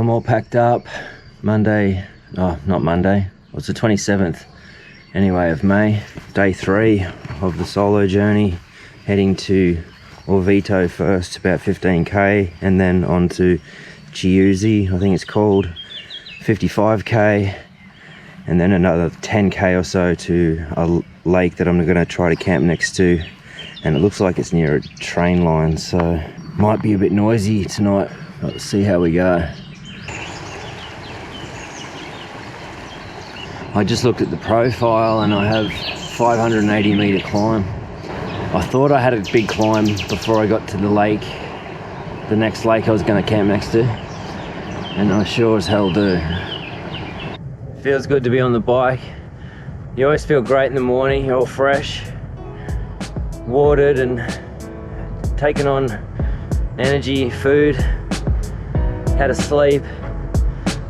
I'm all packed up. Monday, oh, not Monday, it's the 27th anyway of May, day 3 of the solo journey, heading to Orvieto first, about 15k, and then on to Odyssey, I think it's called, 55k, and then another 10k or so to a lake that I'm going to try to camp next to, and it looks like it's near a train line, so might be a bit noisy tonight. Let's see how we go. I just looked at the profile and I have 580 meter climb. I thought I had a big climb before I got to the lake, the next lake I was going to camp next to, and I sure as hell do. Feels good to be on the bike. You always feel great in the morning, you're all fresh, watered and taking on energy, food. Had a sleep.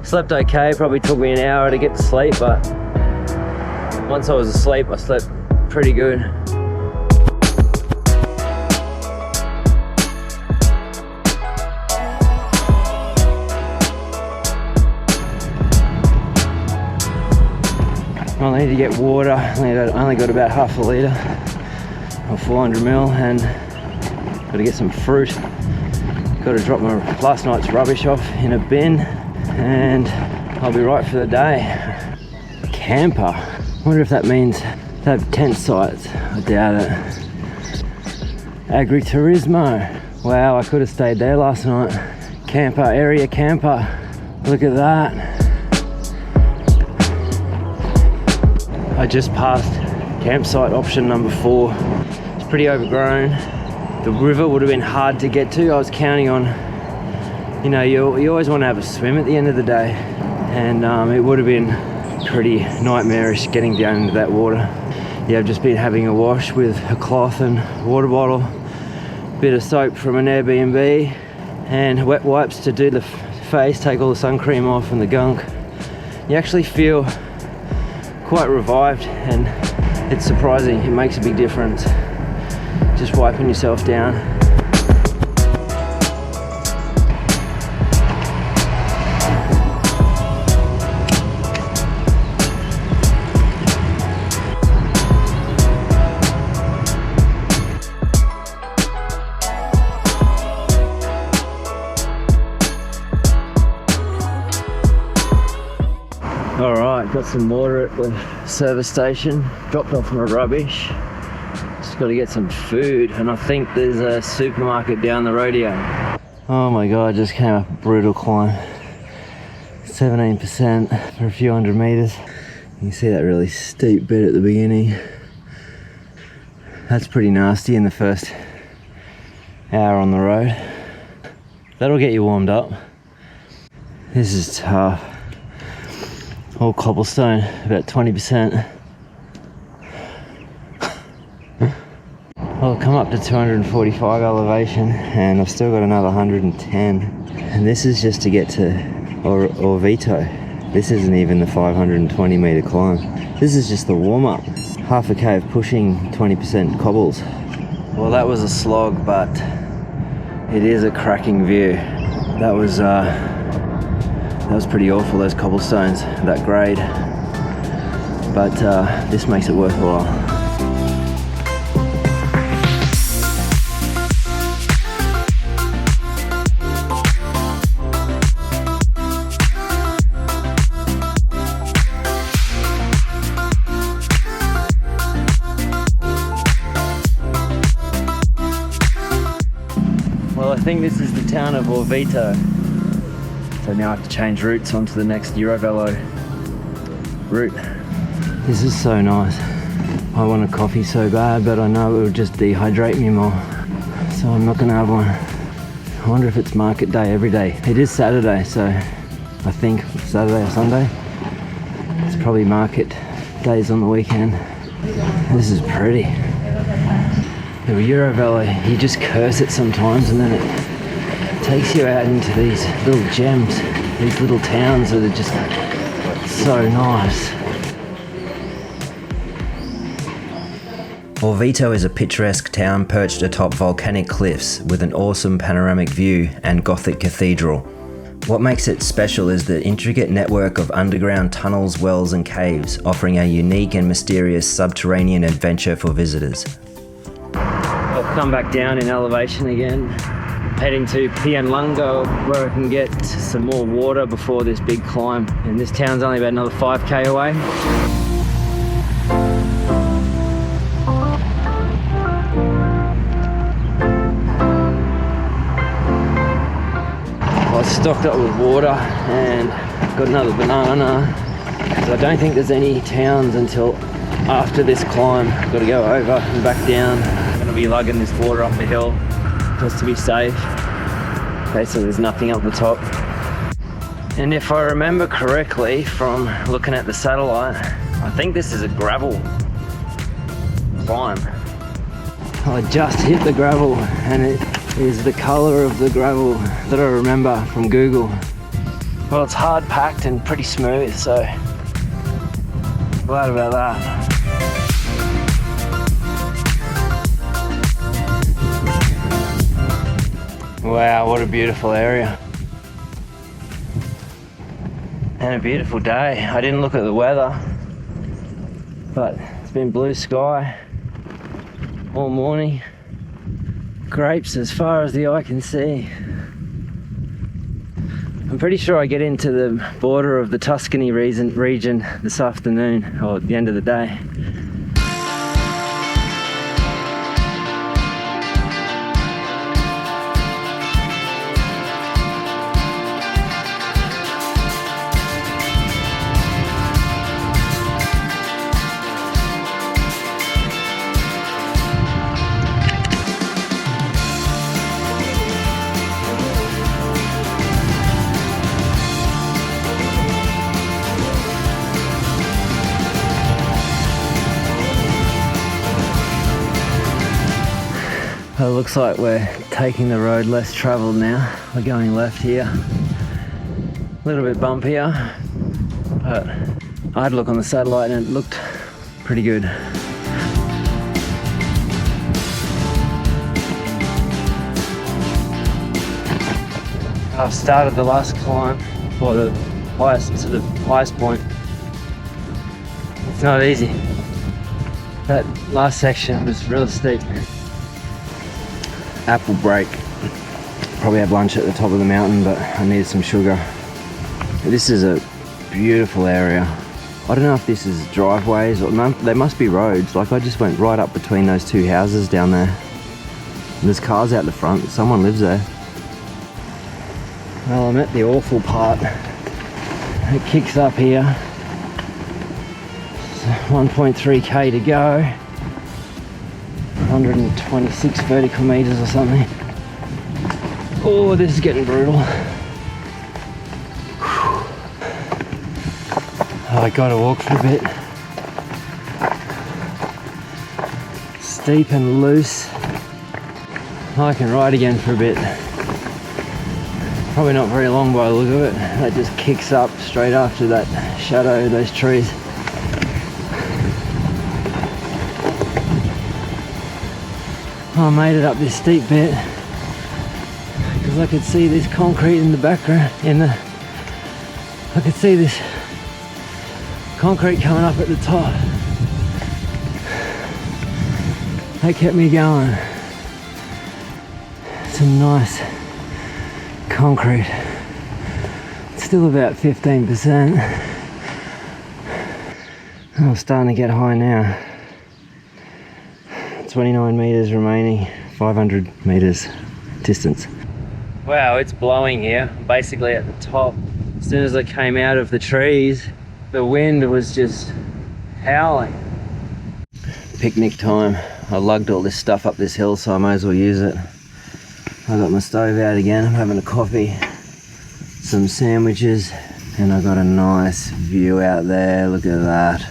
Slept okay, probably took me an hour to get to sleep, but once I was asleep, I slept pretty good. I need to get water. I only got about half a litre or 400ml, and got to get some fruit. Got to drop my last night's rubbish off in a bin, and I'll be right for the day. Camper. Wonder if that means they have tent sites. I doubt it. Agriturismo. Wow, I could have stayed there last night. Camper, area camper. Look at that. I just passed campsite option number 4. It's pretty overgrown. The river would have been hard to get to. I was counting on, you know, you always want to have a swim at the end of the day, and it would have been pretty nightmarish getting down into that water. Yeah, I've just been having a wash with a cloth and water bottle, bit of soap from an Airbnb, and wet wipes to do the face, take all the sun cream off and the gunk. You actually feel quite revived, and it's surprising. It makes a big difference just wiping yourself down. Alright, got some water at the service station, dropped off my rubbish. Just got to get some food, and I think there's a supermarket down the road here. Oh my god, I just came up a brutal climb. 17% for a few hundred meters. You can see that really steep bit at the beginning. That's pretty nasty in the first hour on the road. That'll get you warmed up. This is tough. All cobblestone, about 20%. Well, I've come up to 245 elevation, and I've still got another 110. And this is just to get to Orvieto. This isn't even the 520 meter climb. This is just the warm up. Half a cave pushing 20% cobbles. Well, that was a slog, but it is a cracking view. That was pretty awful, those cobblestones, that grade. But this makes it worthwhile. Well, I think this is the town of Orvieto. So now I have to change routes onto the next Eurovelo route. This is so nice. I want a coffee so bad, but I know it would just dehydrate me more. So I'm not gonna have one. I wonder if it's market day every day. It is Saturday, so I think Saturday or Sunday. It's probably market days on the weekend. This is pretty. The Eurovelo, you just curse it sometimes, and then it takes you out into these little gems, these little towns that are just so nice. Orvieto is a picturesque town perched atop volcanic cliffs with an awesome panoramic view and Gothic cathedral. What makes it special is the intricate network of underground tunnels, wells and caves, offering a unique and mysterious subterranean adventure for visitors. I'll come back down in elevation again, heading to Pianlungo where I can get some more water before this big climb. And this town's only about another 5k away. I was stocked up with water and got another banana, because I don't think there's any towns until after this climb. Got to go over and back down. I'm going to be lugging this water up the hill just to be safe. Basically there's nothing up the top. And if I remember correctly from looking at the satellite, I think this is a gravel climb. I just hit the gravel and it is the colour of the gravel that I remember from Google. Well, it's hard packed and pretty smooth, so glad about that. Wow, what a beautiful area. And a beautiful day. I didn't look at the weather, but it's been blue sky all morning. Grapes as far as the eye can see. I'm pretty sure I get into the border of the Tuscany region this afternoon, or at the end of the day. It looks like we're taking the road less travelled now. We're going left here. A little bit bumpier, but I had a look on the satellite and it looked pretty good. I've started the last climb, or the highest point. It's not easy. That last section was real steep. Apple break. Probably have lunch at the top of the mountain, but I needed some sugar. This is a beautiful area. I don't know if this is driveways or they must be roads. Like I just went right up between those two houses down there. And there's cars out the front. Someone lives there. Well, I'm at the awful part. It kicks up here. So 1.3k to go. 126 vertical meters or something. Oh, this is getting brutal. Oh, I gotta walk for a bit. Steep and loose. I can ride again for a bit. Probably not very long by the look of it. That just kicks up straight after that shadow of those trees. I made it up this steep bit because I could see this concrete in the background. I could see this concrete coming up at the top. That kept me going. Some nice concrete. It's still about 15%. I'm starting to get high now. 29 meters remaining, 500 meters distance. Wow, it's blowing here. Basically at the top. As soon as I came out of the trees, the wind was just howling. Picnic time. I lugged all this stuff up this hill, so I may as well use it. I got my stove out again. I'm having a coffee, some sandwiches, and I got a nice view out there. Look at that.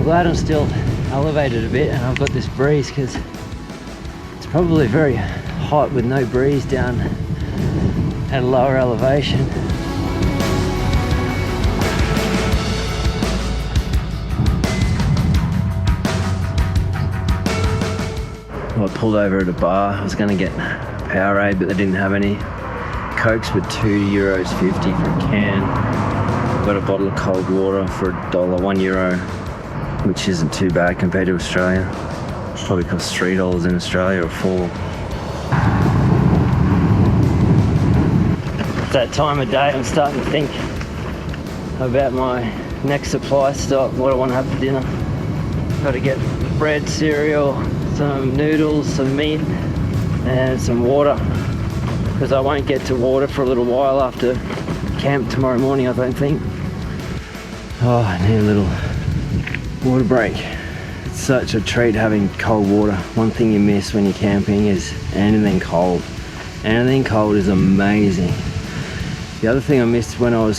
glad I'm still elevated a bit and I've got this breeze, because it's probably very hot with no breeze down at a lower elevation. Well, I pulled over at a bar. I was going to get Powerade, but they didn't have any. Cokes were €2.50 for a can. Got a bottle of cold water for $1, €1, which isn't too bad compared to Australia. Probably costs $3 in Australia, or $4. It's that time of day I'm starting to think about my next supply stock, what I want to have for dinner. Got to get bread, cereal, some noodles, some meat, and some water, because I won't get to water for a little while after camp tomorrow morning, I don't think. Oh, I need a little water break. It's such a treat having cold water. One thing you miss when you're camping is anything cold. Anything cold is amazing. The other thing I missed when I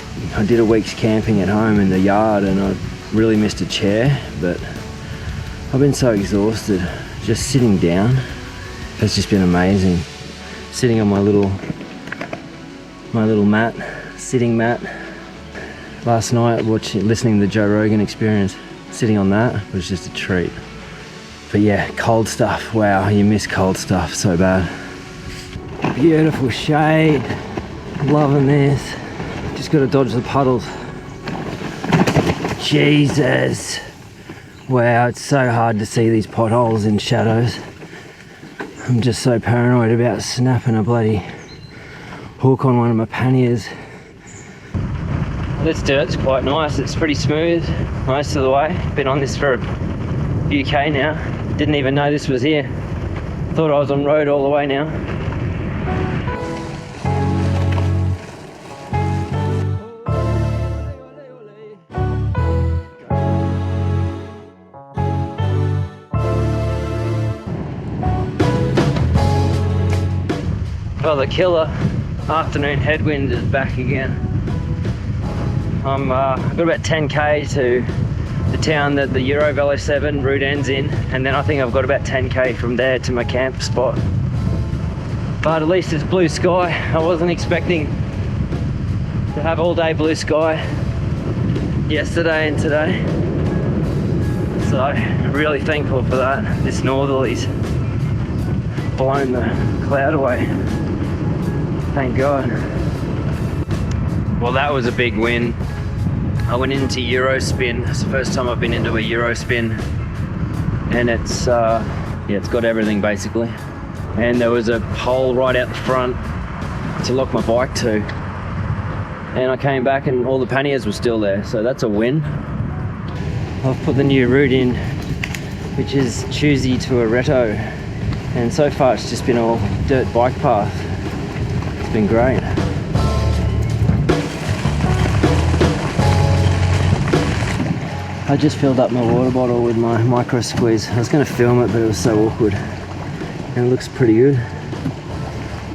did a week's camping at home in the yard, and I really missed a chair, but I've been so exhausted. Just sitting down has just been amazing. Sitting on my little mat, sitting mat. Last night, listening to the Joe Rogan Experience, sitting on that was just a treat. But yeah, cold stuff. Wow, you miss cold stuff so bad. Beautiful shade. Loving this. Just got to dodge the puddles. Jesus. Wow, it's so hard to see these potholes in shadows. I'm just so paranoid about snapping a bloody hook on one of my panniers. This dirt's quite nice. It's pretty smooth most of the way. Been on this for a few K now. Didn't even know this was here. Thought I was on road all the way now. Well, the killer afternoon headwind is back again. I've got about 10k to the town that the Eurovelo 7 route ends in, and then I think I've got about 10k from there to my camp spot. But at least it's blue sky. I wasn't expecting to have all day blue sky yesterday and today, so really thankful for that. This northerly's blown the cloud away. Thank God. Well, that was a big win. I went into Eurospin. It's the first time I've been into a Eurospin, and it's got everything basically. And there was a hole right out the front to lock my bike to. And I came back and all the panniers were still there, so that's a win. I've put the new route in, which is Tuesday to Orvieto, and so far it's just been all dirt bike path. It's been great. I just filled up my water bottle with my micro squeeze. I was going to film it, but it was so awkward. And it looks pretty good.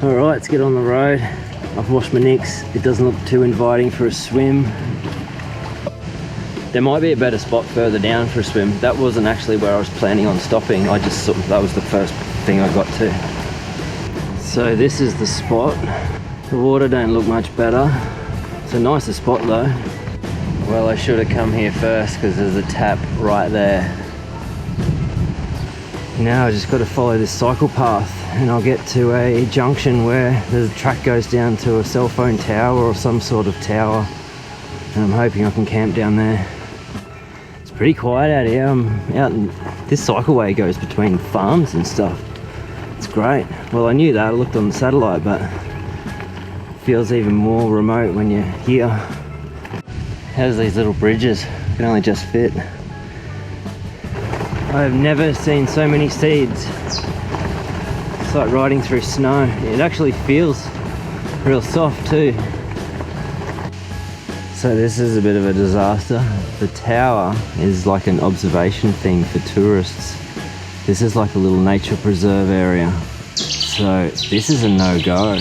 Alright, let's get on the road. I've washed my nicks. It doesn't look too inviting for a swim. There might be a better spot further down for a swim. That wasn't actually where I was planning on stopping. That was the first thing I got to. So this is the spot. The water don't look much better. It's a nicer spot though. Well, I should have come here first because there's a tap right there. Now I just got to follow this cycle path and I'll get to a junction where the track goes down to a cell phone tower or some sort of tower, and I'm hoping I can camp down there. It's pretty quiet out here. I'm out in, this cycleway goes between farms and stuff. It's great. Well, I knew that. I looked on the satellite, but it feels even more remote when you're here. How's these little bridges? Can only just fit. I've never seen so many seeds. It's like riding through snow. It actually feels real soft too. So this is a bit of a disaster. The tower is like an observation thing for tourists. This is like a little nature preserve area. So this is a no-go.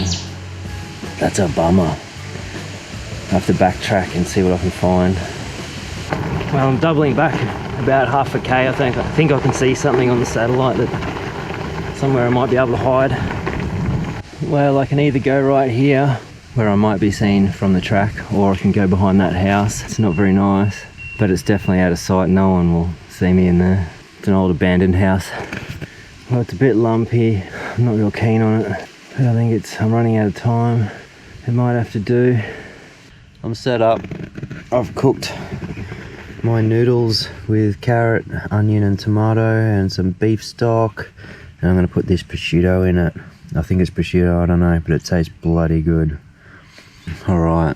That's a bummer. I have to backtrack and see what I can find. Well, I'm doubling back about half a K, I think. I think I can see something on the satellite that somewhere I might be able to hide. Well, I can either go right here, where I might be seen from the track, or I can go behind that house. It's not very nice, but it's definitely out of sight. No one will see me in there. It's an old abandoned house. Well, it's a bit lumpy. I'm not real keen on it, but I think I'm running out of time. It might have to do. I'm set up. I've cooked my noodles with carrot, onion and tomato and some beef stock, and I'm going to put this prosciutto in it. I think it's prosciutto, I don't know, but it tastes bloody good. Alright.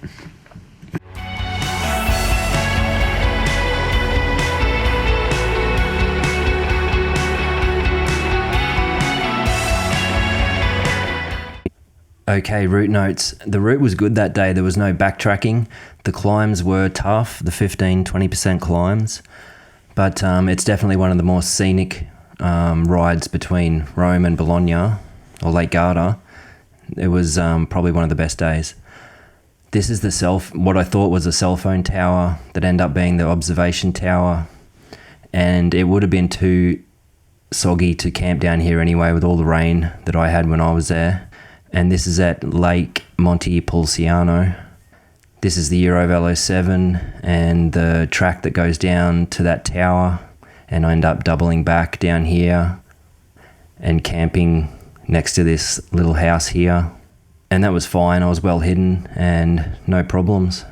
Okay, route notes. The route was good that day. There was no backtracking. The climbs were tough, the 15-20% climbs, but it's definitely one of the more scenic rides between Rome and Bologna, or Lake Garda. It was probably one of the best days. This is what I thought was a cell phone tower that ended up being the observation tower, and it would have been too soggy to camp down here anyway with all the rain that I had when I was there. And this is at Lake Montepulciano. This is the Eurovelo 7 and the track that goes down to that tower, and I end up doubling back down here and camping next to this little house here. And that was fine. I was well hidden and no problems.